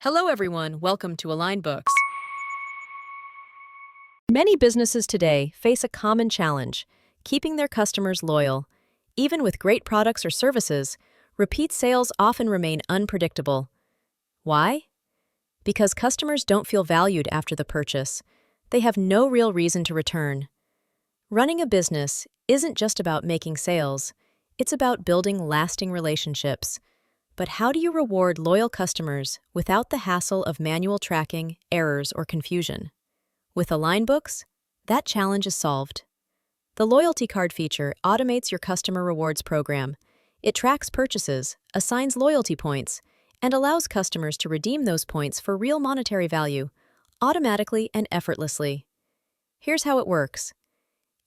Hello everyone, welcome to AlignBooks. Many businesses today face a common challenge, keeping their customers loyal. Even with great products or services, repeat sales often remain unpredictable. Why? Because customers don't feel valued after the purchase. They have no real reason to return. Running a business isn't just about making sales, it's about building lasting relationships. But how do you reward loyal customers without the hassle of manual tracking, errors, or confusion? With AlignBooks, that challenge is solved. The loyalty card feature automates your customer rewards program. It tracks purchases, assigns loyalty points, and allows customers to redeem those points for real monetary value, automatically and effortlessly. Here's how it works.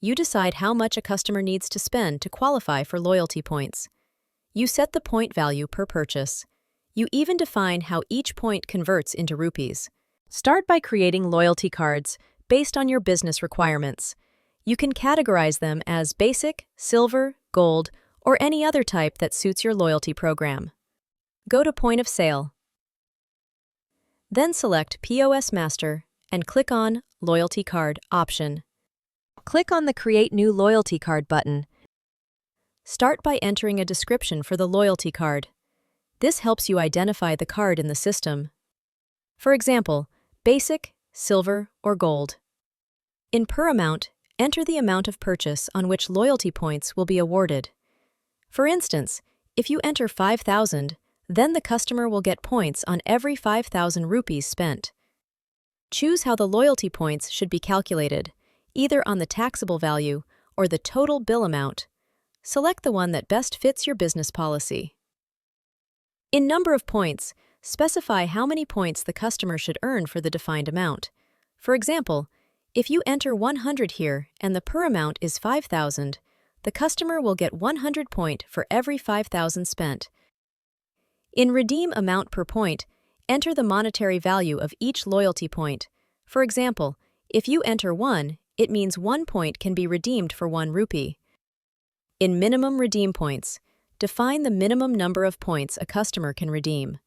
You decide how much a customer needs to spend to qualify for loyalty points. You set the point value per purchase. You even define how each point converts into rupees. Start by creating loyalty cards based on your business requirements. You can categorize them as basic, silver, gold, or any other type that suits your loyalty program. Go to Point of Sale. Then select POS Master and click on Loyalty Card option. Click on the Create New Loyalty Card button. Start by entering a description for the loyalty card. This helps you identify the card in the system. For example, basic, silver, or gold. In per amount, enter the amount of purchase on which loyalty points will be awarded. For instance, if you enter 5,000, then the customer will get points on every 5,000 rupees spent. Choose how the loyalty points should be calculated, either on the taxable value or the total bill amount. Select the one that best fits your business policy. In number of points, specify how many points the customer should earn for the defined amount. For example, if you enter 100 here and the per amount is 5,000, the customer will get 100 point for every 5,000 spent. In redeem amount per point, enter the monetary value of each loyalty point. For example, if you enter 1, it means 1 point can be redeemed for 1 rupee. In minimum redeem points, define the minimum number of points a customer can redeem.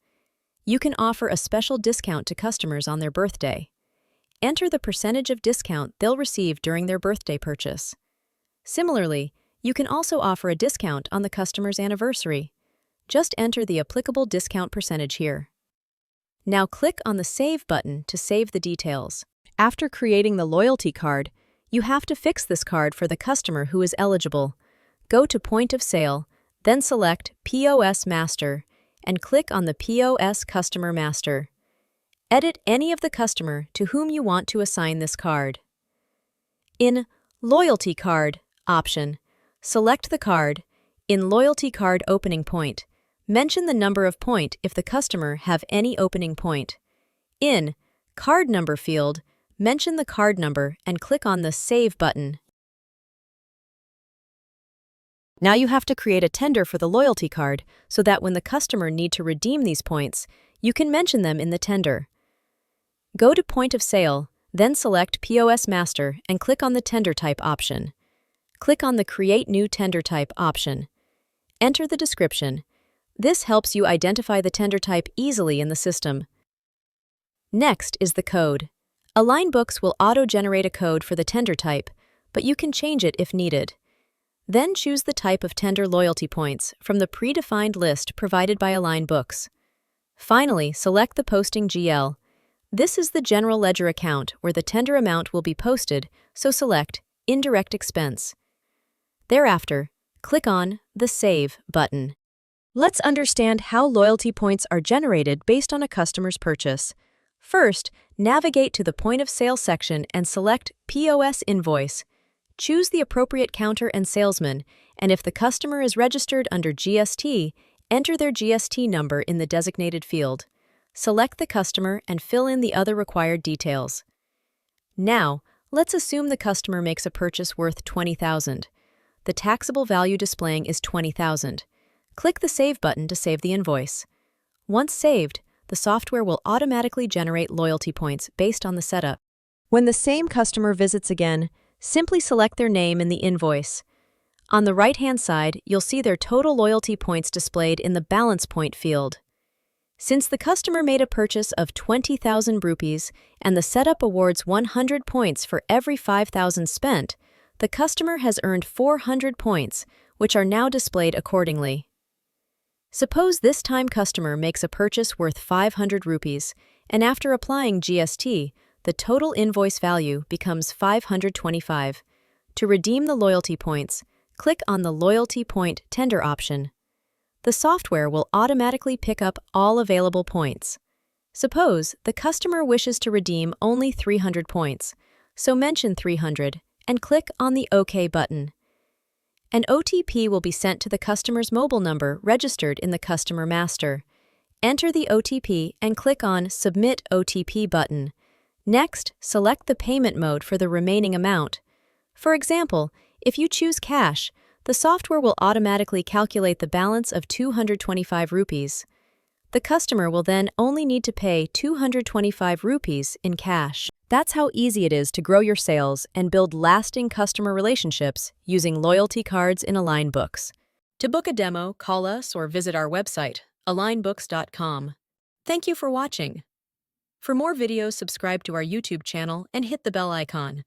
You can offer a special discount to customers on their birthday. Enter the percentage of discount they'll receive during their birthday purchase. Similarly, you can also offer a discount on the customer's anniversary. Just enter the applicable discount percentage here. Now click on the Save button to save the details. After creating the loyalty card, you have to fix this card for the customer who is eligible. Go to Point of Sale, then select POS Master, and click on the POS Customer Master. Edit any of the customer to whom you want to assign this card. In Loyalty Card option, select the card. In Loyalty Card Opening Point, mention the number of point if the customer have any opening point. In Card Number field, mention the card number and click on the Save button. Now you have to create a tender for the loyalty card so that when the customer need to redeem these points, you can mention them in the tender. Go to Point of Sale, then select POS Master and click on the Tender Type option. Click on the Create New Tender Type option. Enter the description. This helps you identify the tender type easily in the system. Next is the code. AlignBooks will auto-generate a code for the tender type, but you can change it if needed. Then choose the type of tender loyalty points from the predefined list provided by AlignBooks. Finally, select the Posting GL. This is the general ledger account where the tender amount will be posted, so select Indirect Expense. Thereafter, click on the Save button. Let's understand how loyalty points are generated based on a customer's purchase. First, navigate to the Point of Sale section and select POS Invoice. Choose the appropriate counter and salesman, and if the customer is registered under GST, enter their GST number in the designated field. Select the customer and fill in the other required details. Now, let's assume the customer makes a purchase worth 20,000. The taxable value displaying is 20,000. Click the Save button to save the invoice. Once saved, the software will automatically generate loyalty points based on the setup. When the same customer visits again, simply select their name in the invoice. On the right-hand side, you'll see their total loyalty points displayed in the Balance Point field. Since the customer made a purchase of 20,000 rupees and the setup awards 100 points for every 5,000 spent, the customer has earned 400 points, which are now displayed accordingly. Suppose this time customer makes a purchase worth 500 rupees, and after applying GST, the total invoice value becomes 525. To redeem the loyalty points, click on the Loyalty Point Tender option. The software will automatically pick up all available points. Suppose the customer wishes to redeem only 300 points, so mention 300 and click on the OK button. An OTP will be sent to the customer's mobile number registered in the customer master. Enter the OTP and click on Submit OTP button. Next, select the payment mode for the remaining amount. For example, if you choose cash, the software will automatically calculate the balance of 225 rupees. The customer will then only need to pay 225 rupees in cash. That's how easy it is to grow your sales and build lasting customer relationships using loyalty cards in AlignBooks. To book a demo, call us or visit our website, AlignBooks.com. Thank you for watching. For more videos, subscribe to our YouTube channel and hit the bell icon.